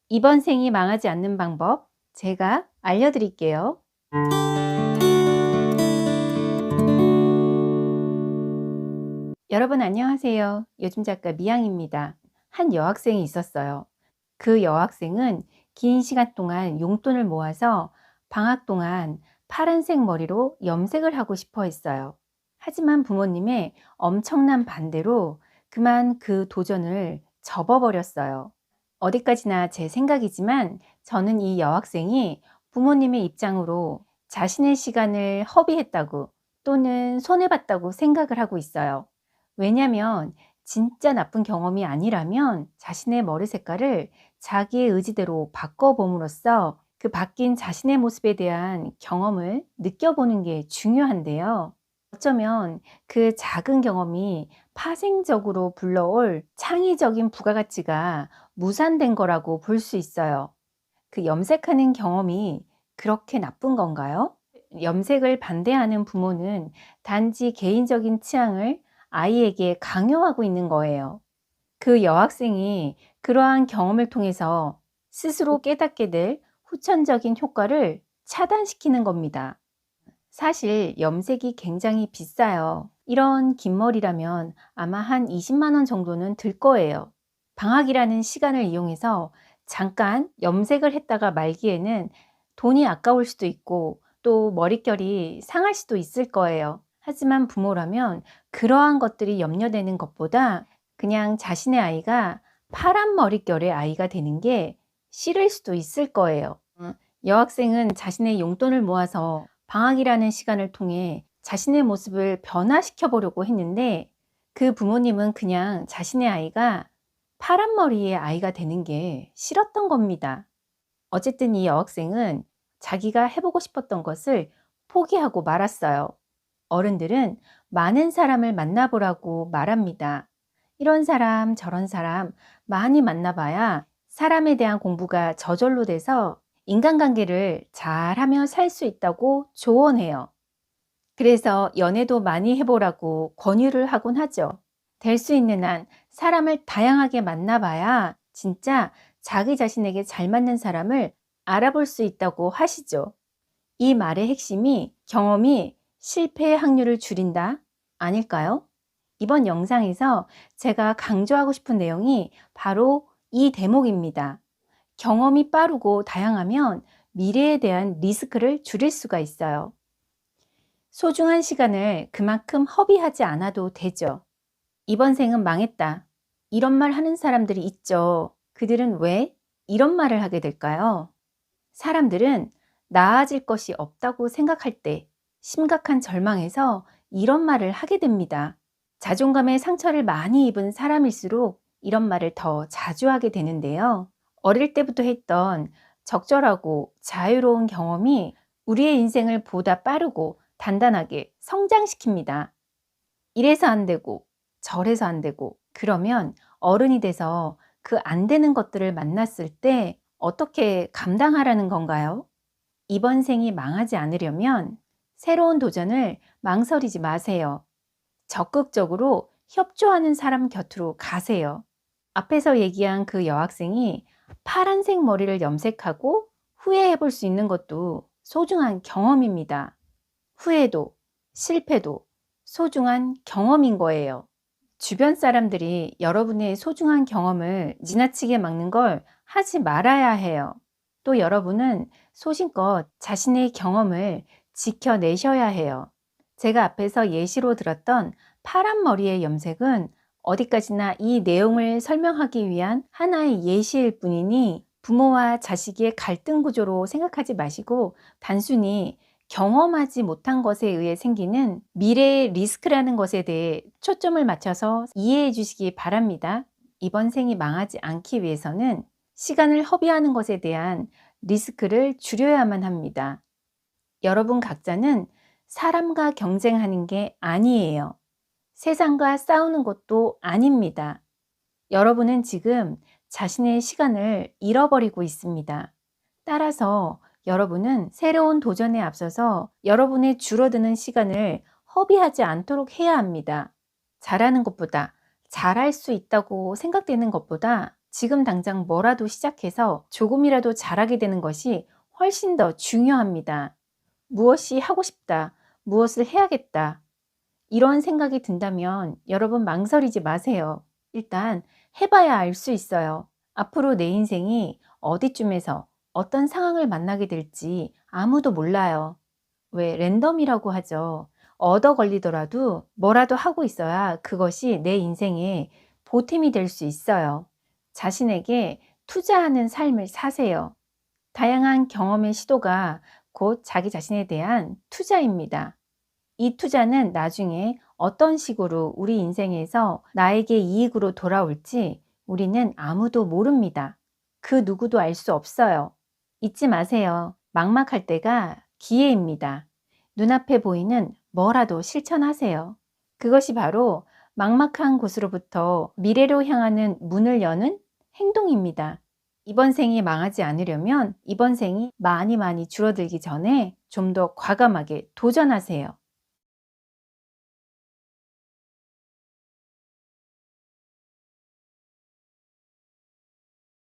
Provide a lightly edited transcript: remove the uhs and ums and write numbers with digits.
이번 생이 망하지 않는 방법 제가 알려드릴게요. 여러분 안녕하세요. 요즘 작가 미양입니다. 한 여학생이 있었어요. 그 여학생은 긴 시간 동안 용돈을 모아서 방학 동안 파란색 머리로 염색을 하고 싶어 했어요. 하지만 부모님의 엄청난 반대로 그만 그 도전을 접어버렸어요. 어디까지나 제 생각이지만 저는 이 여학생이 부모님의 입장으로 자신의 시간을 허비했다고 또는 손해봤다고 생각을 하고 있어요. 왜냐면 진짜 나쁜 경험이 아니라면 자신의 머리 색깔을 자기의 의지대로 바꿔봄으로써 그 바뀐 자신의 모습에 대한 경험을 느껴보는 게 중요한데요. 어쩌면 그 작은 경험이 파생적으로 불러올 창의적인 부가가치가 무산된 거라고 볼 수 있어요. 그 염색하는 경험이 그렇게 나쁜 건가요? 염색을 반대하는 부모는 단지 개인적인 취향을 아이에게 강요하고 있는 거예요. 그 여학생이 그러한 경험을 통해서 스스로 깨닫게 될 후천적인 효과를 차단시키는 겁니다. 사실 염색이 굉장히 비싸요. 이런 긴 머리라면 아마 한 20만 원 정도는 들 거예요. 방학이라는 시간을 이용해서 잠깐 염색을 했다가 말기에는 돈이 아까울 수도 있고 또 머릿결이 상할 수도 있을 거예요. 하지만 부모라면 그러한 것들이 염려되는 것보다 그냥 자신의 아이가 파란 머릿결의 아이가 되는 게 싫을 수도 있을 거예요. 여학생은 자신의 용돈을 모아서 방학이라는 시간을 통해 자신의 모습을 변화시켜 보려고 했는데 그 부모님은 그냥 자신의 아이가 파란 머리의 아이가 되는 게 싫었던 겁니다. 어쨌든 이 여학생은 자기가 해보고 싶었던 것을 포기하고 말았어요. 어른들은 많은 사람을 만나보라고 말합니다. 이런 사람, 저런 사람 많이 만나봐야 사람에 대한 공부가 저절로 돼서 인간관계를 잘하며 살 수 있다고 조언해요. 그래서 연애도 많이 해보라고 권유를 하곤 하죠. 될 수 있는 한 사람을 다양하게 만나봐야 진짜 자기 자신에게 잘 맞는 사람을 알아볼 수 있다고 하시죠. 이 말의 핵심이 경험이 실패의 확률을 줄인다 아닐까요? 이번 영상에서 제가 강조하고 싶은 내용이 바로 이 대목입니다. 경험이 빠르고 다양하면 미래에 대한 리스크를 줄일 수가 있어요. 소중한 시간을 그만큼 허비하지 않아도 되죠. 이번 생은 망했다. 이런 말 하는 사람들이 있죠. 그들은 왜 이런 말을 하게 될까요? 사람들은 나아질 것이 없다고 생각할 때 심각한 절망에서 이런 말을 하게 됩니다. 자존감에 상처를 많이 입은 사람일수록 이런 말을 더 자주 하게 되는데요. 어릴 때부터 했던 적절하고 자유로운 경험이 우리의 인생을 보다 빠르고 단단하게 성장시킵니다. 이래서 안 되고 저래서 안 되고 그러면 어른이 돼서 그 안 되는 것들을 만났을 때 어떻게 감당하라는 건가요? 이번 생이 망하지 않으려면 새로운 도전을 망설이지 마세요. 적극적으로 협조하는 사람 곁으로 가세요. 앞에서 얘기한 그 여학생이 파란색 머리를 염색하고 후회해 볼 수 있는 것도 소중한 경험입니다. 후회도 실패도 소중한 경험인 거예요. 주변 사람들이 여러분의 소중한 경험을 지나치게 막는 걸 하지 말아야 해요. 또 여러분은 소신껏 자신의 경험을 지켜내셔야 해요. 제가 앞에서 예시로 들었던 파란 머리의 염색은 어디까지나 이 내용을 설명하기 위한 하나의 예시일 뿐이니 부모와 자식의 갈등 구조로 생각하지 마시고 단순히 경험하지 못한 것에 의해 생기는 미래의 리스크라는 것에 대해 초점을 맞춰서 이해해 주시기 바랍니다. 이번 생이 망하지 않기 위해서는 시간을 허비하는 것에 대한 리스크를 줄여야만 합니다. 여러분 각자는 사람과 경쟁하는 게 아니에요. 세상과 싸우는 것도 아닙니다. 여러분은 지금 자신의 시간을 잃어버리고 있습니다. 따라서 여러분은 새로운 도전에 앞서서 여러분의 줄어드는 시간을 허비하지 않도록 해야 합니다. 잘하는 것보다 잘할 수 있다고 생각되는 것보다 지금 당장 뭐라도 시작해서 조금이라도 잘하게 되는 것이 훨씬 더 중요합니다. 무엇이 하고 싶다, 무엇을 해야겠다. 이런 생각이 든다면 여러분 망설이지 마세요. 일단 해봐야 알 수 있어요. 앞으로 내 인생이 어디쯤에서 어떤 상황을 만나게 될지 아무도 몰라요. 왜 랜덤이라고 하죠. 얻어 걸리더라도 뭐라도 하고 있어야 그것이 내 인생에 보탬이 될 수 있어요. 자신에게 투자하는 삶을 사세요. 다양한 경험의 시도가 곧 자기 자신에 대한 투자입니다. 이 투자는 나중에 어떤 식으로 우리 인생에서 나에게 이익으로 돌아올지 우리는 아무도 모릅니다. 그 누구도 알 수 없어요. 잊지 마세요. 막막할 때가 기회입니다. 눈앞에 보이는 뭐라도 실천하세요. 그것이 바로 막막한 곳으로부터 미래로 향하는 문을 여는 행동입니다. 이번 생이 망하지 않으려면 이번 생이 많이 줄어들기 전에 좀 더 과감하게 도전하세요.